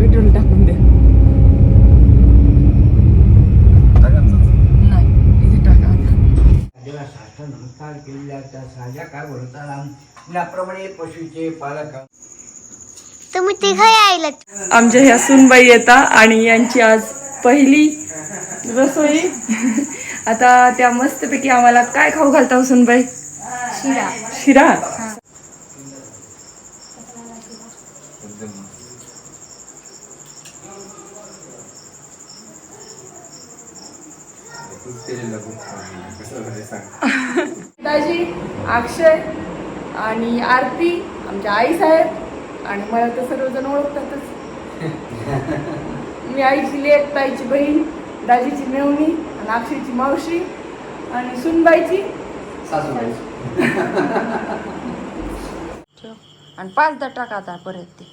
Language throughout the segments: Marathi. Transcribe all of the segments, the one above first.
पेट्रोल टाकून द्या. नाही इथे टाका आता. नमस्कार केलेल्या साध्या काय बोलता याप्रमाणे पशुचे पालक तुम्ही तिघं यायला. आमच्या ह्या सुनबाई येतात आणि यांची आज पहिली रसोई. आता त्या मस्तपैकी आम्हाला काय खाऊ घालता सुनबाई? शिरा. शिरा. दाजी, अक्षय आणि आरती आमच्या आई साहेब आणि मला तर सर्वजण ओळखतातच. मी आईची लेक, ताईची बहीण, दाजीची मेवणी आणि अक्षयची मावशी आणि सुनबाईची सासूबाई. आणि 5 टाका आता परत ते.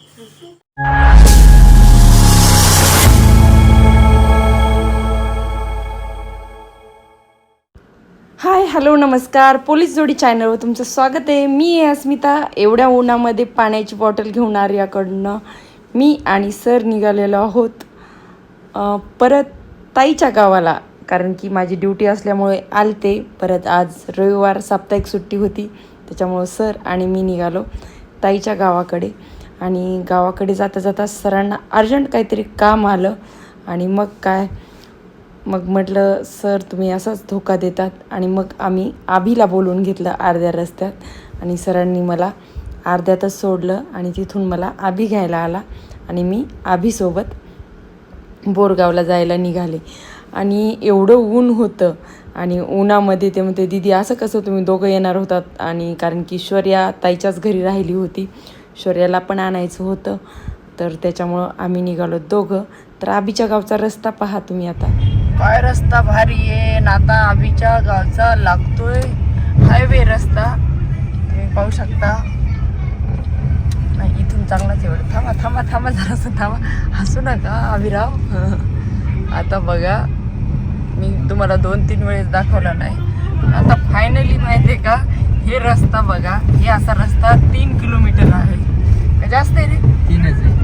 हाय, हॅलो, नमस्कार. पोलीस जोडी चॅनलवर तुमचं स्वागत आहे. मी आहे अस्मिता. एवढ्या उन्हामध्ये पाण्याची बॉटल घेऊन आर्याकडनं मी आणि सर निघालेलो आहोत परत ताईच्या गावाला, कारण की माझी ड्युटी असल्यामुळे आलते परत. आज रविवार साप्ताहिक सुट्टी होती, त्याच्यामुळं सर आणि मी निघालो ताईच्या गावाकडे. आणि गावाकडे जाता जाता सरांना अर्जंट काहीतरी काम आलं आणि मग म्हटलं सर तुम्ही असाच धोका देतात. आणि मग आम्ही आभीला बोलवून घेतलं अर्ध्या रस्त्यात आणि सरांनी मला अर्ध्यातच सोडलं आणि तिथून मला आभी घ्यायला आला आणि मी आभीसोबत बोरगावला जायला निघाले. आणि एवढं ऊन होतं आणि उन्हामध्ये ते म्हणते दीदी असं कसं तुम्ही दोघं येणार होतात. आणि कारण की शौर्या ताईच्याच घरी राहिली होती, शौर्याला पण आणायचं होतं, तर त्याच्यामुळं आम्ही निघालो दोघं. तर आभीच्या गावचा रस्ता पहा तुम्ही आता. काय रस्ता भारी आहे ना. आता आभीच्या गावचा लागतोय हायवे रस्ता, तुम्ही पाहू शकता. नाही इथून चांगलाच एवढं. थांबा थांबा थांबा जरासं थांबा, हसू नका अभिराव. आता बघा, मी तुम्हाला 2-3 वेळेस दाखवला नाही. आता फायनली माहिती आहे का, हे रस्ता बघा, हे असा रस्ता 3 किलोमीटर आहे. जास्त आहे रे? 3च आहे.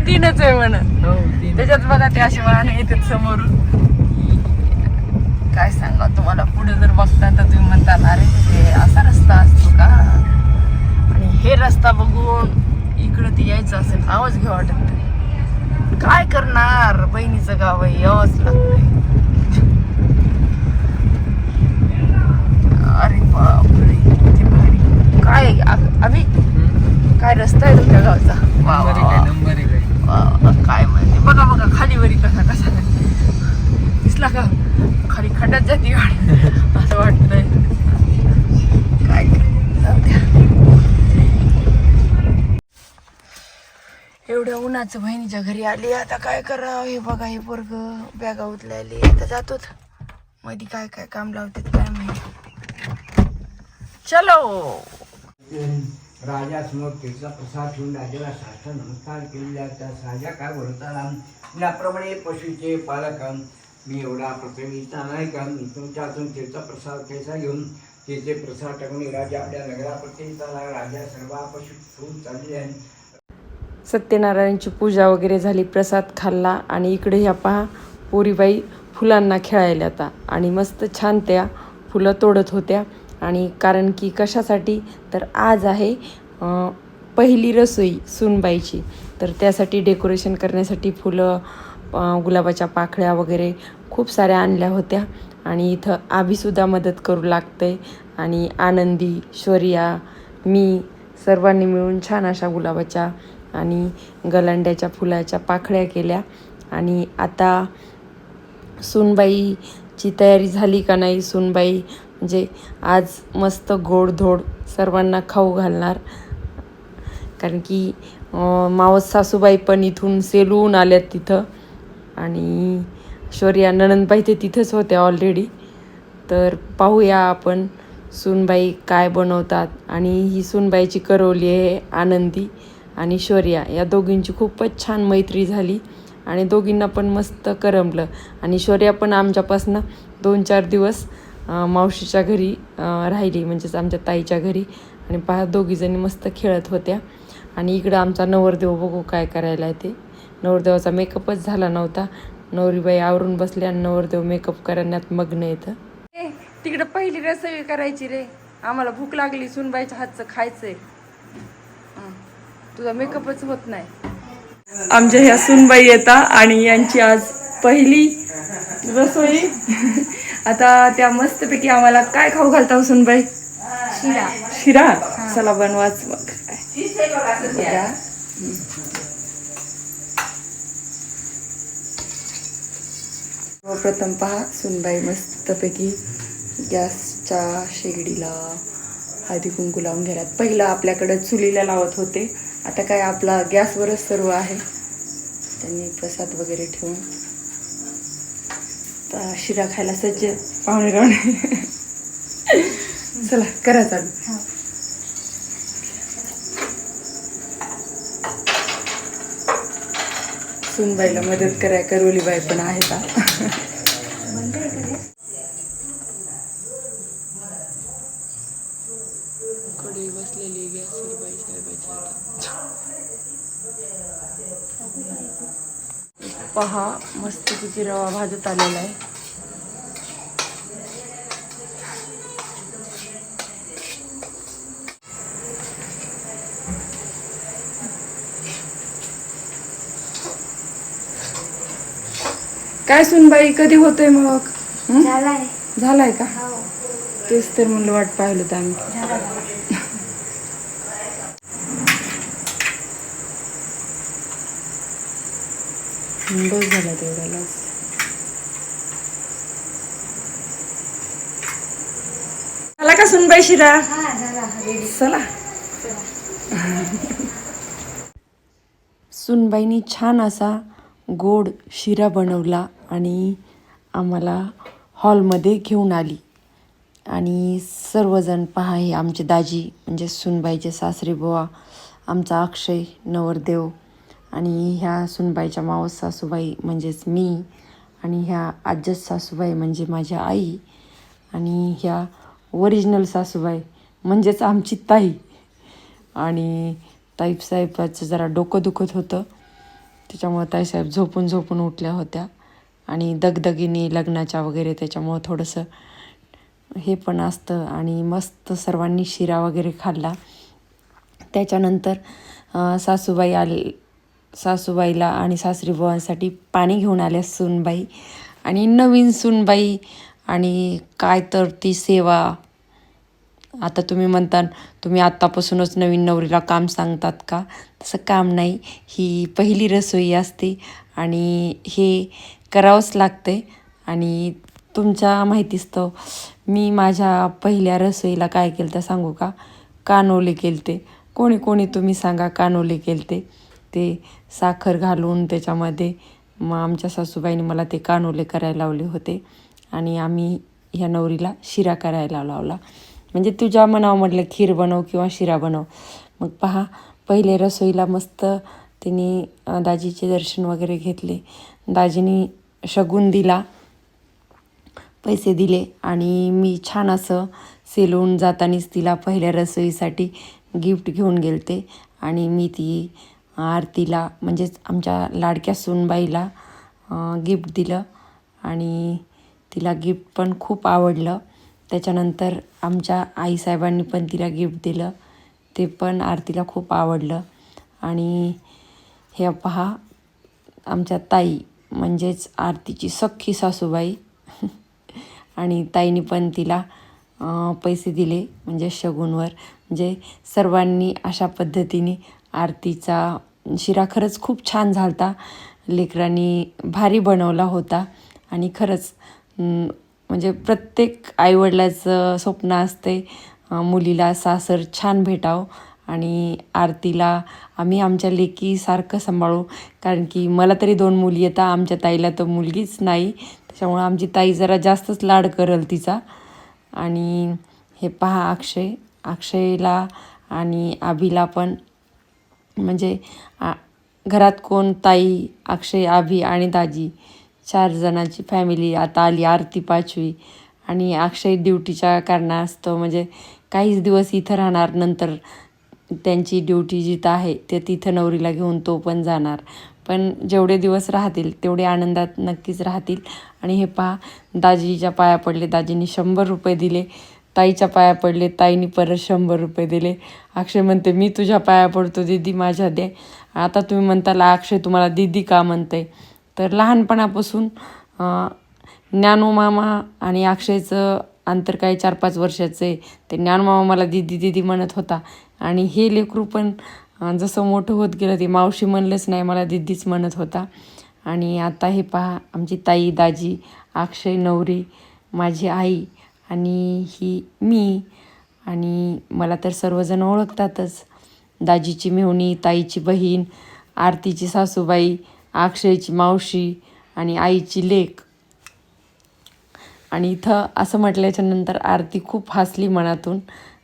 3च आहे म्हणा. हो, त्याच्यात बघा ते असे वाहन येतात समोरून. काय सांगा तुम्हाला, पुढे जर बघता तर तुम्ही म्हणता अरे हे असा रस्ता असतो का. आणि हे रस्ता बघून इकडं ती यायचं असेल आवाज घेऊ वाटत नाही. काय करणार, बहिणीचं गाव आहे, यावंच लागतंय. अरे बापरे किती भारी. काय अभि काय रस्ता आहे तुमच्या गावचा? वा वा वा. काय म्हणते बघा बघा, खाली वरी कसा दिसला का, खाली खड्ड्यात जाती गाडी असं वाटतंय. काय एवढ्या उन्हाचं बहिणीच्या घरी आली, आता काय करावं. हे बघा, हे पोरग बॅगा उचलायले. आता जातो मध्ये काय काय काम लावतात काय माहिती. चलो. राजा समोर त्याचा प्रसाद ठेवून राजाला साष्ट नमस्कार केलेल्या साध्या काय बोलता याप्रमाणे पशुचे पालक मी एवढा प्रतिनिधिता नाही का. मी तुमच्या हातून त्याचा प्रसाद कैसा घेऊन त्याचे प्रसाद टाकून राजा आपल्या नगराप्रती राजा सर्व पशु ठेवून चालले आहे. सत्यनारायणची पूजा वगैरे झाली, प्रसाद खाल्ला आणि इकडे ह्या पहा पोरीबाई फुलांना खेळायला आता आणि मस्त छान त्या फुलं तोडत होत्या. आणि कारण की कशासाठी, तर आज आहे पहिली रसोई सुनबाईची, तर त्यासाठी डेकोरेशन करण्यासाठी फुलं, गुलाबाच्या पाकळ्या वगैरे खूप साऱ्या आणल्या होत्या. आणि इथं आभीसुद्धा मदत करू लागते. आणि आनंदी, शौर्या, मी सर्वांनी मिळून छान अशा गुलाबाच्या आणि गलांड्याच्या फुलाच्या पाकळ्या केल्या. आणि आता सुनबाईची तयारी झाली का नाही. सुनबाई म्हणजे आज मस्त गोडधोड सर्वांना खाऊ घालणार, कारण की मावस सासूबाई पण इथून सेलून आल्यात तिथं. आणि शौर्या नणंदबाई ते तिथंच होत्या ऑलरेडी. तर पाहूया आपण सुनबाई काय बनवतात. आणि ही सुनबाईची करवली आहे आनंदी आणि शौर्या, या दोघींची खूपच छान मैत्री झाली आणि दोघींना पण मस्त करमलं. आणि शौर्या पण आमच्यापासनं 2-4 दिवस मावशीच्या घरी राहिली, म्हणजेच आमच्या ताईच्या घरी. आणि दोघीजणी मस्त खेळत होत्या. आणि इकडं आमचा नवरदेव बघू काय करायला आहे ते. नवरदेवाचा मेकअपच झाला नव्हता. नवरीबाई आवरून बसले आणि नवरदेव मेकअप करण्यात मग्न येतं. तिकडं पहिली रसोई करायची रे, आम्हाला भूक लागली, सुनबाईच्या हातचं खायचंय. तुझा मेकअपच होत नाही. आमच्या ह्या सुनबाई येतात आणि यांची आज पहिली रसोई. आता त्या मस्तपैकी आम्हाला काय खाऊ घालता सुनबाई? शिरा. शिरा. चला बनवाच मग. प्रथम पहा, सुनबाई मस्तपैकी गॅसच्या शेगडीला हळदी कुंकू लावून घ्यायला. पहिलं आपल्याकडं चुलीला लावत होते, आता काय आपला गॅसवरच सर्व आहे. त्यांनी प्रसाद वगैरे ठेवून आता शिरा खायला सज्ज पाहुणे रावणे. चला करा चालू. सुनबाईला मदत कराय करोलीबाई पण आहे का? कढई बसलेली गॅसवर बाई साहेबाच्या. पहा मस्त किती रवा भाजत आलेला आहे. काय सुनबाई कधी होतोय मग? झालाय. झालाय का? हो. तेच तर म्हणलं वाट पाहिलं तर आम्ही. बस झाला तेवढ्यालाच. झाला का सुनबाई शिरा? हा झाला. रेडी. चला. सुनबाईनी छान असा गोड शिरा बनवला आणि आम्हाला हॉलमध्ये घेऊन आली. आणि सर्वजण पहा, हे आमचे दाजी म्हणजे सुनबाईचे सासरे बुवा, आमचा अक्षय नवरदेव, आणि ह्या सुनबाईच्या मावस सासूबाई म्हणजेच मी, आणि ह्या आज्जत सासूबाई म्हणजे माझ्या आई, आणि ह्या ओरिजिनल सासूबाई म्हणजेच आमची ताई. आणि ताईसाहेबाचं जरा डोकं दुखत होतं, त्याच्यामुळं ताईसाहेब झोपून झोपून उठल्या होत्या. आणि दगदगीने लग्नाच्या वगैरे त्याच्यामुळं थोडंसं हे पण असतं. आणि मस्त सर्वांनी शिरा वगैरे खाल्ला. त्याच्यानंतर सासूबाईला आणि सासरीबुवांसाठी पाणी घेऊन आल्या सुनबाई. आणि नवीन सुनबाई आणि काय तर ती सेवा. आता तुम्ही म्हणता तुम्ही आत्तापासूनच नवीन नवरीला काम सांगतात का? तसं काम नाही, ही पहिली रसोई असते आणि हे करावंच लागते. आणि तुमच्या माहितीस्तव मी माझ्या पहिल्या रसोईला काय केलं तर सांगू का? कानोले केलते. कोणी कोणी तुम्ही सांगा कानोले केलते. ते साखर घालून त्याच्यामध्ये मग आमच्या सासूबाईने मला ते कानोले करायला लावले होते. आणि आम्ही ह्या नवरीला शिरा करायला लावला. म्हणजे तुझ्या मनावर म्हटलं खीर बनव किंवा शिरा बनव. मग पहा, पहिले रसोईला मस्त तिने दाजीचे दर्शन वगैरे घेतले. दाजीनी शगुन दिला, पैसे दिले. आणि मी छान असं सेलून जातानीच तिला पहिल्या रसोईसाठी गिफ्ट घेऊन गेलते. आणि मी ती आरतीला म्हणजेच आमच्या लाडक्या सूनबाईला गिफ्ट दिलं. आणि तिला गिफ्ट पण खूप आवडलं. त्याच्यानंतर आमच्या आईसाहेबांनी पण तिला गिफ्ट दिलं, ते पण आरतीला खूप आवडलं. आणि हे पहा, आमच्या ताई म्हणजेच आरतीची सख्खी सासूबाई आणि ताईने पण तिला पैसे दिले म्हणजे शगुनवर. म्हणजे सर्वांनी अशा पद्धतीने आरतीचा शिरा खरंच खूप छान झालता. लेकरांनी भारी बनवला होता. आणि खरंच म्हणजे प्रत्येक आईवडिलाचं स्वप्न असते मुलीला सासर छान भेटावं. आणि आरतीला आम्ही आमच्या लेकीसारखं सांभाळू, कारण की मला तरी 2 मुली येतात, आमच्या ताईला तर मुलगीच नाही, त्याच्यामुळं आमची ताई जरा जास्तच लाड करेल तिचा. आणि हे पहा, अक्षयला आणि आभीला पण म्हणजे घरात कोण, ताई, अक्षय, आभी आणि दाजी 4 जणांची फॅमिली आता आली. आरती 5वी आणि अक्षय ड्युटीच्या कारणास्तव म्हणजे काहीच दिवस इथं राहणार, नंतर त्यांची ड्युटी जिथं आहे ते तिथं नवरीला घेऊन तो पण जाणार. पण जेवढे दिवस राहतील तेवढे आनंदात नक्कीच राहतील. आणि हे पहा, दाजीच्या पाया पडले, दाजींनी 100 रुपये दिले. ताईच्या पाया पडले, ताईनी परत 100 रुपये दिले. अक्षय म्हणते मी तुझ्या पाया पडतो दीदी, माझ्या दे. आता तुम्ही म्हणताला अक्षय तुम्हाला दीदी का म्हणते. तर लहानपणापासून ज्ञानू मामा आणि अक्षयचं अंतर काही 4-5 वर्षाचं आहे. ते ज्ञानू मामा मला दीदी दीदी म्हणत होता आणि हे लेकरू पण जसं मोठं होत गेलं ते मावशी म्हणलंच नाही, मला दीदीच म्हणत होता. आणि आता हे पहा, आमची ताई, दाजी, अक्षय, नवरी, माझी आई आणि ही मी. आणि मला तर सर्वजण ओळखतातच. दाजीची मेहुणी, ताईची बहीण, आरतीची सासूबाई, अक्षयची मावशी आणि आईची लेक. आणि इथं असं म्हटल्याच्यानंतर आरती खूप हसली मनातून.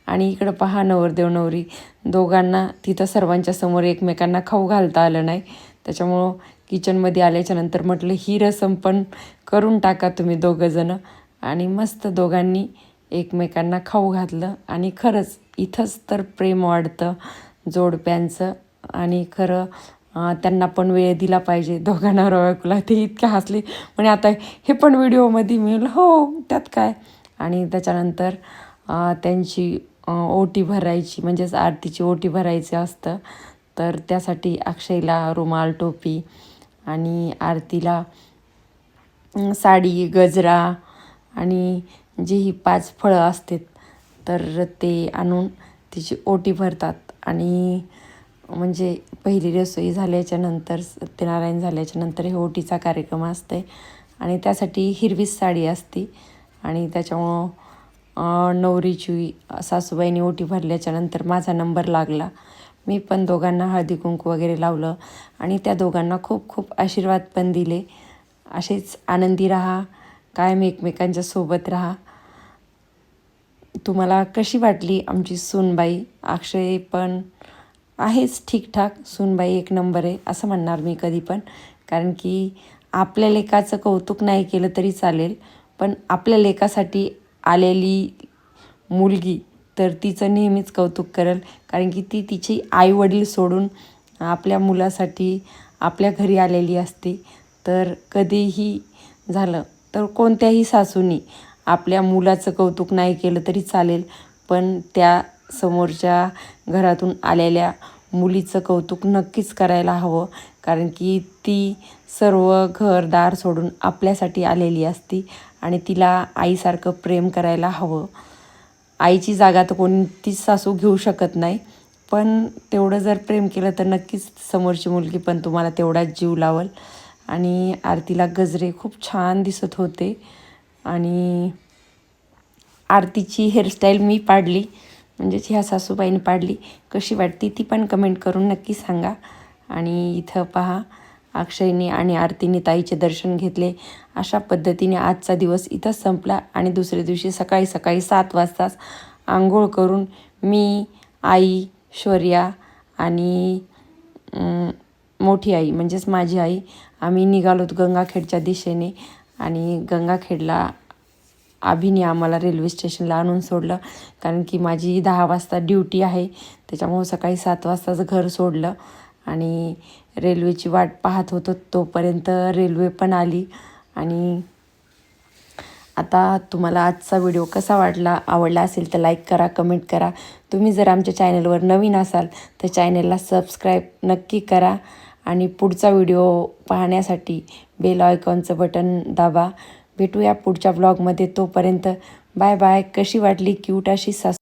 आणि इकडं पहा, नवरदेव नवरी दोघांना तिथं सर्वांच्या समोर एकमेकांना खाऊ घालता आलं नाही. त्याच्यामुळं किचनमध्ये आल्याच्यानंतर म्हटलं ही रसम पण करून टाका तुम्ही दोघंजणं. आणि मस्त दोघांनी एकमेकांना खाऊ घातलं. आणि खरंच इथंच तर प्रेम वाढतं जोडप्यांचं. आणि खरं त्यांना पण वेळ दिला पाहिजे दोघांना बायकोला. ते इतके हसले म्हणजे आता हे पण व्हिडिओमध्ये मी म्हणलं हो त्यात काय. आणि त्याच्यानंतर त्यांची ओटी भरायची, म्हणजेच आरतीची ओटी भरायची असतं. तर त्यासाठी अक्षयला रुमाल, टोपी आणि आरतीला साडी, गजरा आणि जे ही 5 फळं असतात तर ते आणून तिची ओटी भरतात. आणि म्हणजे पहिली रसोई झाल्याच्यानंतर, सत्यनारायण झाल्याच्यानंतर हे ओटीचा कार्यक्रम असते. आणि त्यासाठी हिरवीच साडी असते. आणि त्याच्यामुळं नवरीची सासूबाईंनी ओटी भरल्याच्यानंतर माझा नंबर लागला. मी पण दोघांना हळदी कुंकू वगैरे लावलं आणि त्या दोघांना खूप खूप आशीर्वाद पण दिले. असेच आनंदी राहा, कायम एकमेकांच्या सोबत राहा. तुम्हाला कशी वाटली आमची सूनबाई? अक्षय पण आहेच ठीकठाक, सूनबाई 1 नंबर आहे असं म्हणणार मी कधी पण. कारण की आपल्या लेकाचं कौतुक नाही केलं तरी चालेल, पण आपल्या लेकासाठी आलेली मुलगी तर तिचं नेहमीच कौतुक करेल. कारण की ती तिची आईवडील सोडून आपल्या मुलासाठी आपल्या घरी आलेली असते. तर कधीही झालं तर कोणत्याही सासूनी आपल्या मुलाचं कौतुक नाही केलं तरी चालेल, पण त्या समोरच्या घरातून आलेल्या मुलीचं कौतुक नक्कीच करायला हवं. कारण की ती सर्व घरदार सोडून आपल्यासाठी आलेली असती आणि तिला आईसारखं प्रेम करायला हवं. आईची जागा तर कोणतीच सासू घेऊ शकत नाही, पण तेवढं जर प्रेम केलं तर नक्कीच समोरची मुलगी पण तुम्हाला तेवढाच जीव लावल. आणि आरतीला गजरे खूप छान दिसत होते. आणि आरतीची हेअरस्टाईल मी पाडली, म्हणजेच ह्या सासूबाईंनी पाडली. कशी वाटती ती पण कमेंट करून नक्की सांगा. आणि इथं पहा, अक्षयने आणि आरतीने ताईचे दर्शन घेतले. अशा पद्धतीने आजचा दिवस इथंच संपला. आणि दुसऱ्या दिवशी सकाळी 7 वाजताच आंघोळ करून मी, आई, शौर्या आणि मोठी आई म्हणजेच माझी आई आम्ही निघालोत गंगाखेडच्या दिशेने. आणि गंगाखेडला अभिने आम्हाला रेल्वे स्टेशनला आणून सोडलं. कारण की माझी 10 वाजता ड्युटी आहे, त्याच्यामुळं सकाळी 7 वाजताच घर सोडलं. आणि रेल्वेची वाट पाहत होतो, तोपर्यंत रेल्वे पण आली. आणि आता तुम्हाला आजचा व्हिडिओ कसा वाटला, आवडला असेल तर लाईक करा, कमेंट करा. तुम्ही जर आमच्या चॅनलवर नवीन असाल तर चॅनलला सबस्क्राईब नक्की करा. आणि पुढचा व्हिडिओ पाहण्यासाठी बेल आयकॉनचं बटन दाबा. भेटूया पुढच्या ब्लॉगमध्ये. तोपर्यंत बाय बाय. कशी वाटली क्यूट अशी सासू?